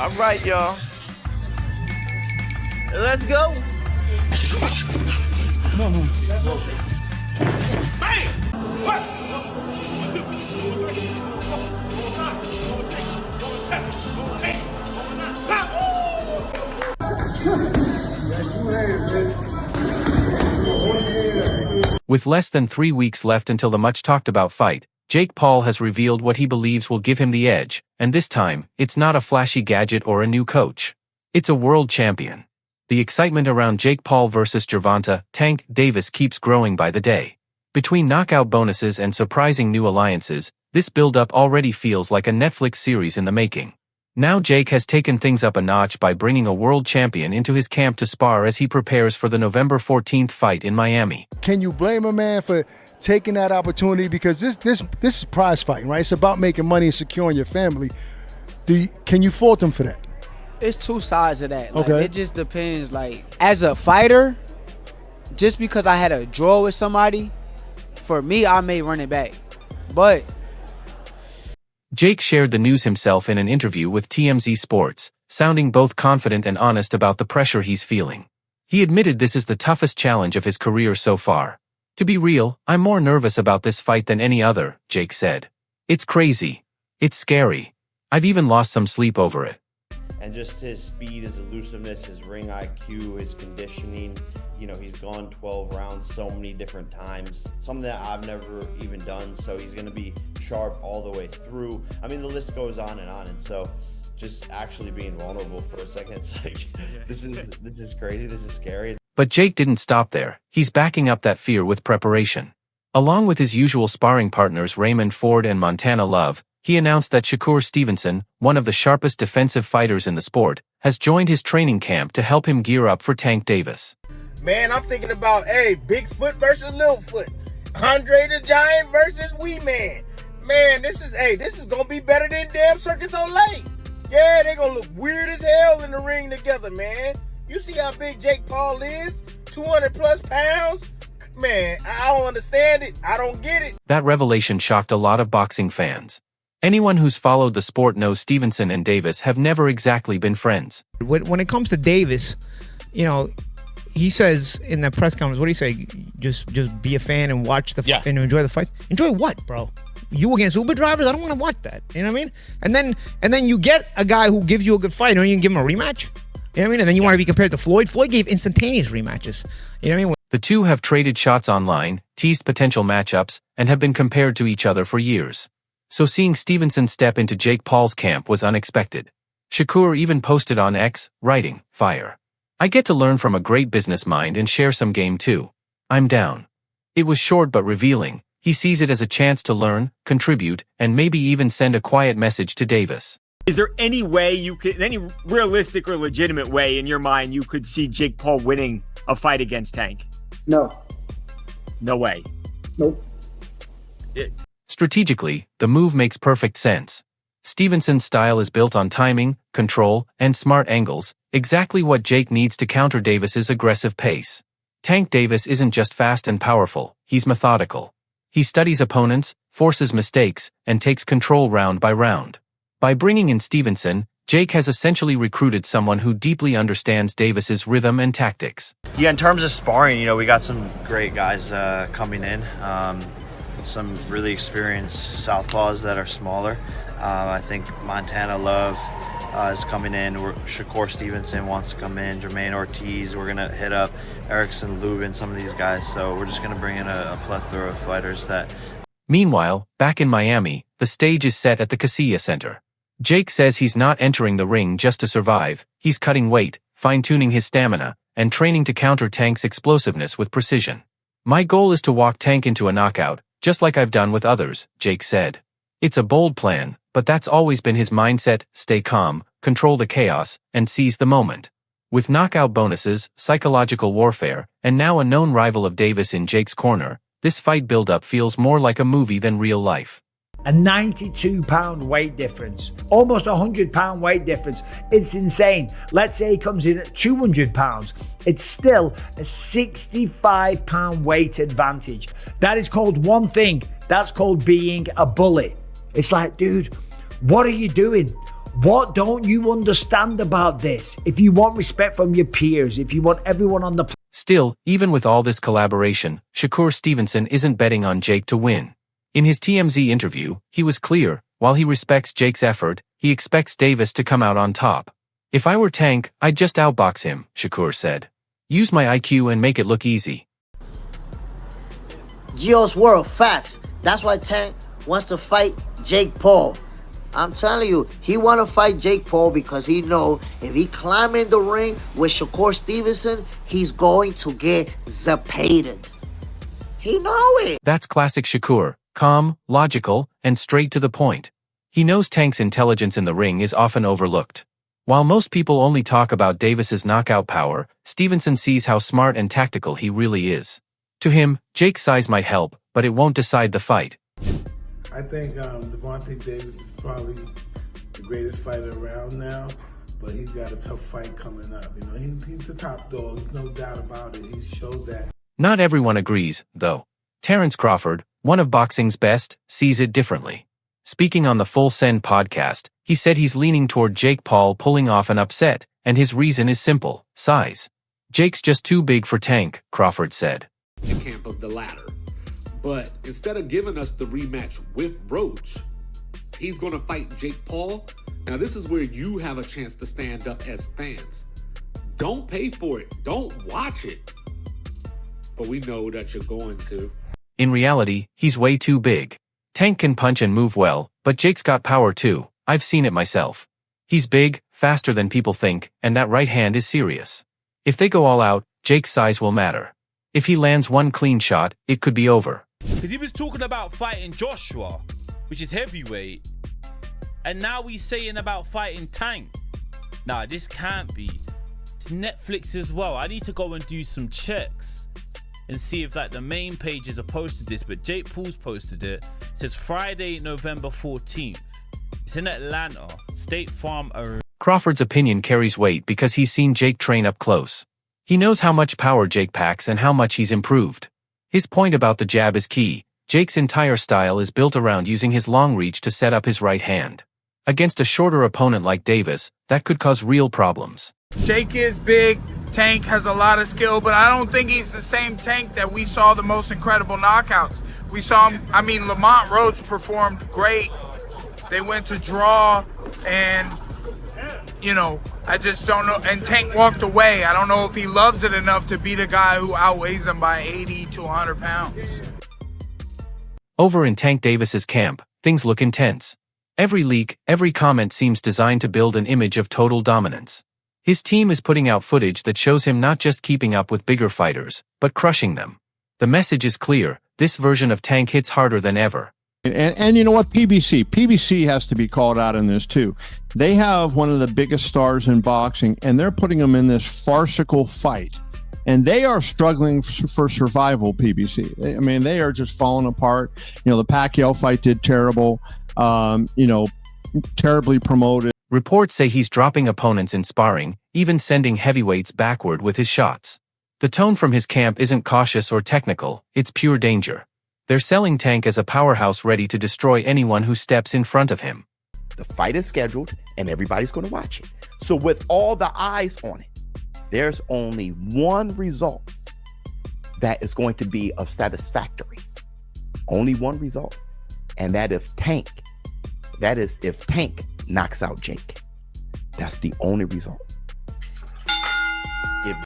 All right, y'all. Let's go. Bang! What? With less than 3 weeks left until the much-talked-about fight, Jake Paul has revealed what he believes will give him the edge, and this time, it's not a flashy gadget or a new coach. It's a world champion. The excitement around Jake Paul versus Gervonta Tank Davis keeps growing by the day. Between knockout bonuses and surprising new alliances, this build-up already feels like a Netflix series in the making. Now Jake has taken things up a notch by bringing a world champion into his camp to spar as he prepares for the November 14th fight in Miami. Can you blame a man for taking that opportunity? Because this is prize fighting, right? It's about making money and securing your family. Can you fault him for that? It's two sides of that. Like, okay. It just depends. Like, as a fighter, just because I had a draw with somebody, for me, I may run it back. But Jake shared the news himself in an interview with TMZ Sports, sounding both confident and honest about the pressure he's feeling. He admitted this is the toughest challenge of his career so far. To be real, I'm more nervous about this fight than any other, Jake said. It's crazy. It's scary. I've even lost some sleep over it. And just his speed, his elusiveness, his ring IQ, his conditioning. You know, he's gone 12 rounds so many different times, something that I've never even done. So he's going to be sharp all the way through. I mean, the list goes on. And so just actually being vulnerable for a second, it's like, this is crazy. This is scary. But Jake didn't stop there. He's backing up that fear with preparation. Along with his usual sparring partners Raymond Ford and Montana Love, he announced that Shakur Stevenson, one of the sharpest defensive fighters in the sport, has joined his training camp to help him gear up for Tank Davis. Man, I'm thinking about, Bigfoot versus Littlefoot. Andre the Giant versus Wee Man. Man, this is going to be better than damn Circus on Lake. Yeah, they're going to look weird as hell in the ring together, man. You see how big Jake Paul is? 200 plus pounds? Man, I don't understand it. I don't get it. That revelation shocked a lot of boxing fans. Anyone who's followed the sport knows Stevenson and Davis have never exactly been friends. When it comes to Davis, you know, he says in that press conference, what do you say? Just be a fan and watch the fight and enjoy the fight. Enjoy what, bro? You against Uber drivers? I don't want to watch that. You know what I mean? And then you get a guy who gives you a good fight, and you can give him a rematch. You know what I mean? And then you want to be compared to Floyd. Floyd gave instantaneous rematches. You know what I mean? The two have traded shots online, teased potential matchups, and have been compared to each other for years. So seeing Stevenson step into Jake Paul's camp was unexpected. Shakur even posted on X, writing, "Fire. I get to learn from a great business mind and share some game too. I'm down." It was short but revealing. He sees it as a chance to learn, contribute, and maybe even send a quiet message to Davis. Is there any way any realistic or legitimate way in your mind you could see Jake Paul winning a fight against Tank? No. No way. Nope. Strategically, the move makes perfect sense. Stevenson's style is built on timing, control, and smart angles, exactly what Jake needs to counter Davis's aggressive pace. Tank Davis isn't just fast and powerful, he's methodical. He studies opponents, forces mistakes, and takes control round by round. By bringing in Stevenson, Jake has essentially recruited someone who deeply understands Davis's rhythm and tactics. Yeah, in terms of sparring, you know, we got some great guys coming in. Some really experienced southpaws that are smaller. I think Montana Love is coming in. Shakur Stevenson wants to come in. Jermaine Ortiz. We're gonna hit up Erickson Lubin, some of these guys. So we're just gonna bring in a plethora of fighters that. Meanwhile, back in Miami, the stage is set at the Casilla Center. Jake says he's not entering the ring just to survive. He's cutting weight, fine-tuning his stamina, and training to counter Tank's explosiveness with precision. My goal is to walk Tank into a knockout, just like I've done with others, Jake said. It's a bold plan, but that's always been his mindset: stay calm, control the chaos, and seize the moment. With knockout bonuses, psychological warfare, and now a known rival of Davis in Jake's corner, this fight build-up feels more like a movie than real life. A 92-pound weight difference, almost a 100-pound weight difference. It's insane. Let's say he comes in at 200 pounds. It's still a 65-pound weight advantage. That is called one thing. That's called being a bully. It's like, dude, what are you doing? What don't you understand about this? If you want respect from your peers, if you want everyone on the Still, even with all this collaboration, Shakur Stevenson isn't betting on Jake to win. In his TMZ interview, he was clear, while he respects Jake's effort, he expects Davis to come out on top. "If I were Tank, I'd just outbox him," Shakur said. "Use my IQ and make it look easy." Geo's world, facts. That's why Tank wants to fight Jake Paul. I'm telling you, he want to fight Jake Paul because he know if he climb in the ring with Shakur Stevenson, he's going to get zapated. He know it. That's classic Shakur, calm, logical, and straight to the point. He knows Tank's intelligence in the ring is often overlooked. While most people only talk about Davis's knockout power, Stevenson sees how smart and tactical he really is. To him, Jake's size might help, but it won't decide the fight. I think Gervonta Davis is probably the greatest fighter around now, but he's got a tough fight coming up. You know, he's the top dog. There's no doubt about it. He showed that. Not everyone agrees, though. Terrence Crawford, one of boxing's best, sees it differently. Speaking on the Full Send podcast, he said he's leaning toward Jake Paul pulling off an upset, and his reason is simple: size. "Jake's just too big for Tank," Crawford said. The camp of the latter. But instead of giving us the rematch with Roach, he's going to fight Jake Paul. Now, this is where you have a chance to stand up as fans. Don't pay for it. Don't watch it. But we know that you're going to. In reality, he's way too big. Tank can punch and move well, but Jake's got power too. I've seen it myself. He's big, faster than people think, and that right hand is serious. If they go all out, Jake's size will matter. If he lands one clean shot, it could be over. Because he was talking about fighting Joshua, which is heavyweight, and now he's saying about fighting Tank. Nah, this can't be. It's Netflix as well. I need to go and do some checks and see if like the main pages have posted this, but Jake Paul's posted it. It says Friday, November 14th. It's in Atlanta, State Farm Arena. Crawford's opinion carries weight because he's seen Jake train up close. He knows how much power Jake packs and how much he's improved. His point about the jab is key. Jake's entire style is built around using his long reach to set up his right hand. Against a shorter opponent like Davis, that could cause real problems. Jake is big. Tank has a lot of skill, but I don't think he's the same Tank that we saw the most incredible knockouts. We saw him, Lamont Roach performed great. They went to draw, and, I just don't know. And Tank walked away. I don't know if he loves it enough to beat a guy who outweighs him by 80 to 100 pounds. Over in Tank Davis's camp, things look intense. Every leak, every comment seems designed to build an image of total dominance. His team is putting out footage that shows him not just keeping up with bigger fighters, but crushing them. The message is clear: this version of Tank hits harder than ever. And you know what, PBC has to be called out in this too. They have one of the biggest stars in boxing, and they're putting him in this farcical fight. And they are struggling for survival, PBC. They are just falling apart. The Pacquiao fight did terrible, terribly promoted. Reports say he's dropping opponents in sparring, even sending heavyweights backward with his shots. The tone from his camp isn't cautious or technical, it's pure danger. They're selling Tank as a powerhouse ready to destroy anyone who steps in front of him. The fight is scheduled and everybody's going to watch it. So with all the eyes on it, there's only one result that is going to be of satisfactory. Only one result. And that is if Tank knocks out Jake. That's the only result.